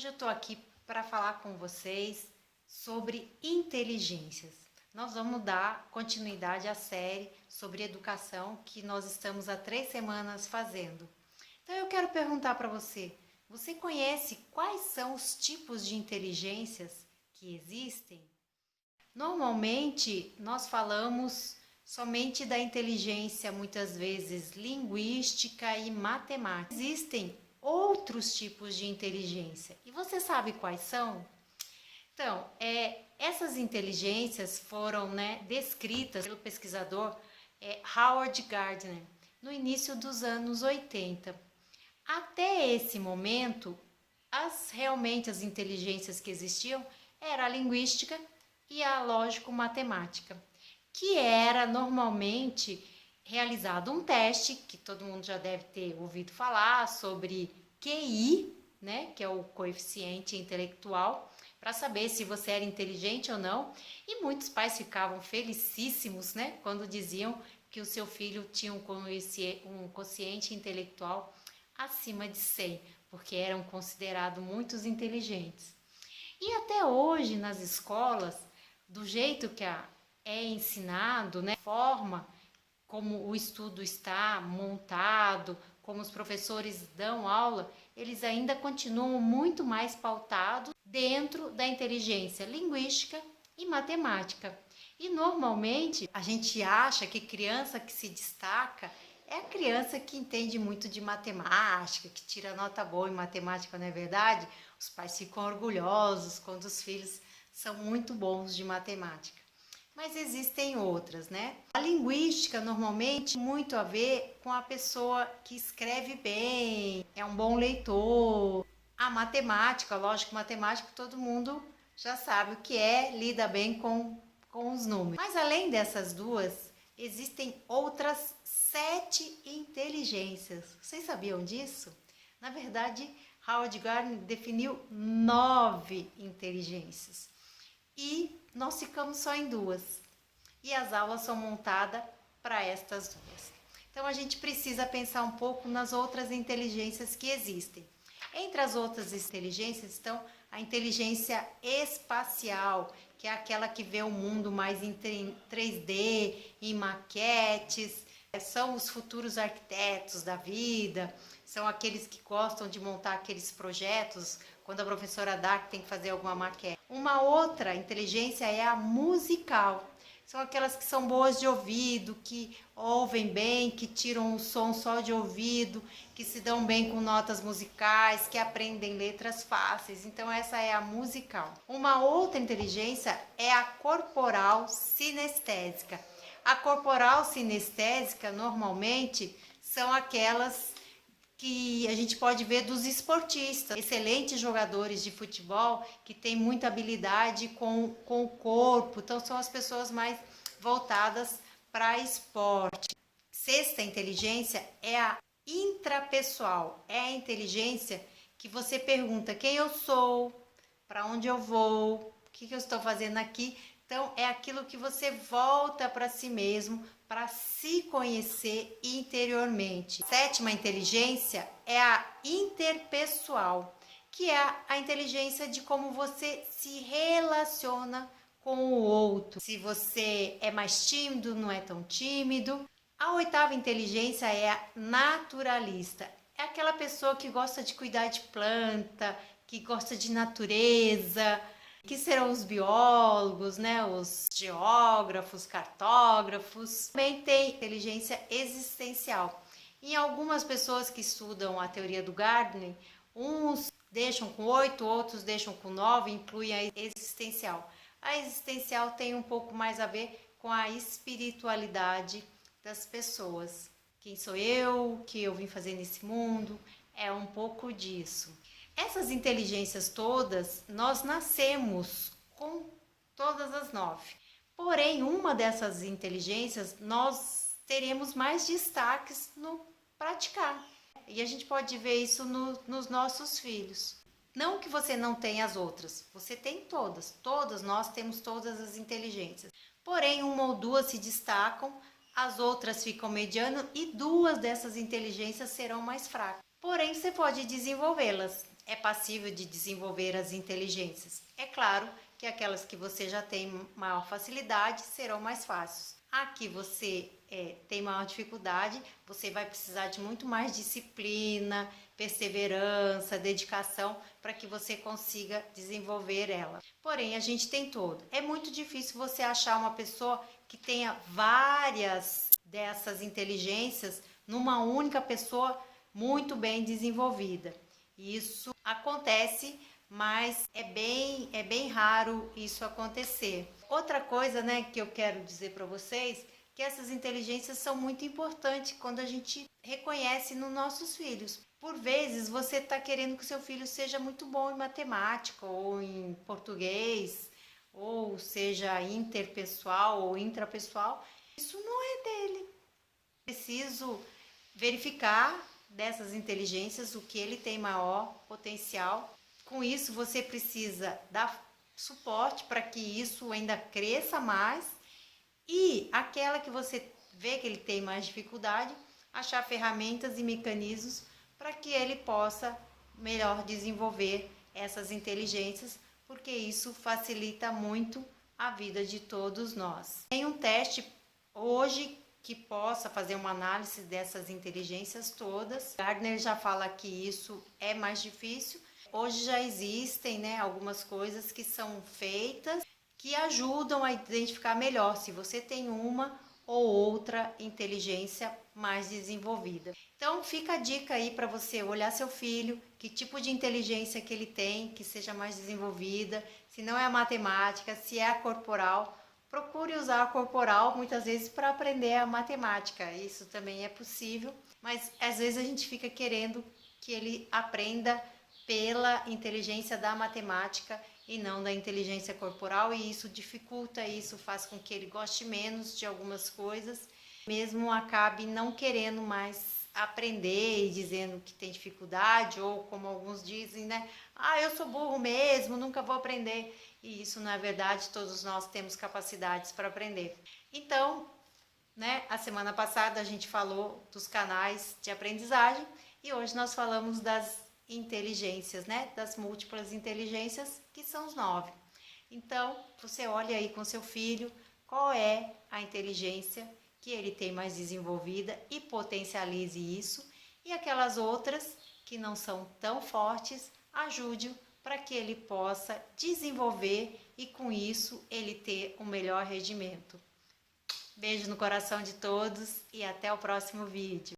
Hoje eu estou aqui para falar com vocês sobre inteligências. Nós vamos dar continuidade à série sobre educação que nós estamos há 3 semanas fazendo. Então eu quero perguntar para você, você conhece quais são os tipos de inteligências que existem? Normalmente nós falamos somente da inteligência, muitas vezes linguística e matemática. Existem outros tipos de inteligência. E você sabe quais são? Então, essas inteligências foram descritas pelo pesquisador Howard Gardner no início dos anos 80. Até esse momento, realmente as inteligências que existiam era a linguística e a lógico-matemática, que era normalmente realizado um teste, que todo mundo já deve ter ouvido falar, sobre QI, que é o coeficiente intelectual, para saber se você era inteligente ou não. E muitos pais ficavam felicíssimos, quando diziam que o seu filho tinha um quociente intelectual acima de 100, porque eram considerados muito inteligentes. E até hoje nas escolas, do jeito que é ensinado, forma como o estudo está montado, como os professores dão aula, eles ainda continuam muito mais pautados dentro da inteligência linguística e matemática. E normalmente a gente acha que criança que se destaca é a criança que entende muito de matemática, que tira nota boa em matemática, não é verdade? Os pais ficam orgulhosos quando os filhos são muito bons de matemática. Mas existem outras, A linguística normalmente tem muito a ver com a pessoa que escreve bem, é um bom leitor. A matemática, lógico, matemática todo mundo já sabe o que é, lida bem com os números. Mas além dessas duas, existem outras 7 inteligências. Vocês sabiam disso? Na verdade, Howard Gardner definiu 9 inteligências. E nós ficamos só em 2. E as aulas são montadas para estas 2. Então a gente precisa pensar um pouco nas outras inteligências que existem. Entre as outras inteligências estão a inteligência espacial, que é aquela que vê o mundo mais em 3D, em maquetes. São os futuros arquitetos da vida, são aqueles que gostam de montar aqueles projetos quando a professora dá que tem que fazer alguma maquete. Uma outra inteligência é a musical. São aquelas que são boas de ouvido, que ouvem bem, que tiram o som só de ouvido, que se dão bem com notas musicais, que aprendem letras fáceis. Então essa é a musical. Uma outra inteligência é a corporal sinestésica. A corporal sinestésica normalmente são aquelas que a gente pode ver dos esportistas, excelentes jogadores de futebol que têm muita habilidade com o corpo, então são as pessoas mais voltadas para esporte. Sexta inteligência é a intrapessoal, é a inteligência que você pergunta quem eu sou, para onde eu vou, o que eu estou fazendo aqui. Então, é aquilo que você volta para si mesmo, para se conhecer interiormente. Sétima inteligência é a interpessoal, que é a inteligência de como você se relaciona com o outro. Se você é mais tímido, não é tão tímido. A oitava inteligência é a naturalista. É aquela pessoa que gosta de cuidar de planta, que gosta de natureza, que serão os biólogos, os geógrafos, cartógrafos. Também tem inteligência existencial. Em algumas pessoas que estudam a teoria do Gardner, uns deixam com 8, outros deixam com 9, incluem a existencial. A existencial tem um pouco mais a ver com a espiritualidade das pessoas. Quem sou eu? O que eu vim fazer nesse mundo? É um pouco disso. Essas inteligências todas, nós nascemos com todas as 9. Porém, uma dessas inteligências, nós teremos mais destaques no praticar. E a gente pode ver isso nos nossos filhos. Não que você não tenha as outras, você tem todas. Todas nós temos todas as inteligências. Porém, uma ou duas se destacam, as outras ficam mediano e 2 dessas inteligências serão mais fracas. porém você pode desenvolvê-las. É passível de desenvolver as inteligências. É claro que aquelas que você já tem maior facilidade serão mais fáceis. A que você tem maior dificuldade, você vai precisar de muito mais disciplina, perseverança, dedicação para que você consiga desenvolver ela. Porém, a gente tem todo. É muito difícil você achar uma pessoa que tenha várias dessas inteligências numa única pessoa muito bem desenvolvida. Isso acontece, mas é bem raro isso acontecer. Outra coisa, né, que eu quero dizer para vocês, que essas inteligências são muito importantes quando a gente reconhece nos nossos filhos. Por vezes você está querendo que o seu filho seja muito bom em matemática ou em português, ou seja interpessoal ou intrapessoal. Isso não é dele. Preciso verificar dessas inteligências o que ele tem maior potencial. Com isso, você precisa dar suporte para que isso ainda cresça mais, e aquela que você vê que ele tem mais dificuldade, achar ferramentas e mecanismos para que ele possa melhor desenvolver essas inteligências, porque isso facilita muito a vida de todos nós. Tem um teste hoje que possa fazer uma análise dessas inteligências todas. Gardner já fala que isso é mais difícil. Hoje já existem, né, algumas coisas que são feitas que ajudam a identificar melhor se você tem uma ou outra inteligência mais desenvolvida. Então fica a dica aí para você olhar seu filho, que tipo de inteligência que ele tem, que seja mais desenvolvida, se não é a matemática, se é a corporal. Procure usar a corporal muitas vezes para aprender a matemática, isso também é possível, mas às vezes a gente fica querendo que ele aprenda pela inteligência da matemática e não da inteligência corporal, e isso dificulta, isso faz com que ele goste menos de algumas coisas, mesmo acabe não querendo mais aprender e dizendo que tem dificuldade, ou como alguns dizem, né? Ah, eu sou burro mesmo, nunca vou aprender. E isso não é verdade, todos nós temos capacidades para aprender. Então, né, a semana passada a gente falou dos canais de aprendizagem e hoje nós falamos das inteligências, né, das múltiplas inteligências, que são os 9. Então, você olha aí com seu filho qual é a inteligência que ele tem mais desenvolvida e potencialize isso, e aquelas outras que não são tão fortes, ajude-o para que ele possa desenvolver e com isso ele ter um melhor rendimento. Beijo no coração de todos e até o próximo vídeo.